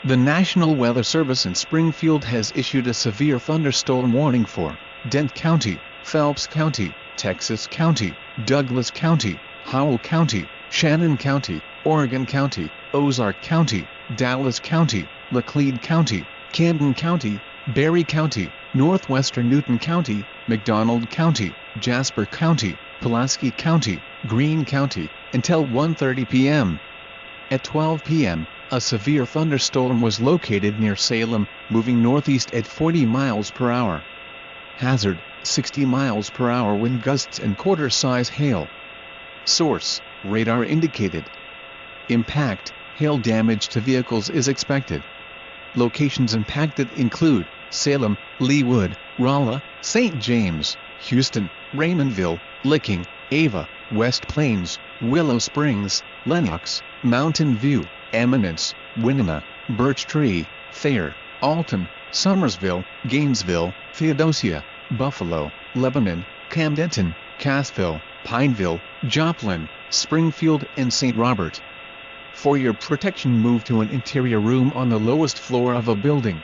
The National Weather Service in Springfield has issued a severe thunderstorm warning for Dent County, Phelps County, Texas County, Douglas County, Howell County, Shannon County, Oregon County, Ozark County, Dallas County, Laclede County, Camden County, Berry County, Northwestern Newton County, McDonald County, Jasper County, Pulaski County, Greene County, until 1:30 p.m. At 12 p.m., a severe thunderstorm was located near Salem, moving northeast at 40 miles per hour. Hazard, 60 miles per hour wind gusts and quarter-size hail. Source, radar indicated. Impact, hail damage to vehicles is expected. Locations impacted include Salem, Leawood, Rolla, St. James, Houston, Raymondville, Licking, Ava, West Plains, Willow Springs, Lenox, Mountain View, Eminence, Winona, Birch Tree, Thayer, Alton, Somersville, Gainesville, Theodosia, Buffalo, Lebanon, Camdenton, Cassville, Pineville, Joplin, Springfield and St. Robert. For your protection, move to an interior room on the lowest floor of a building.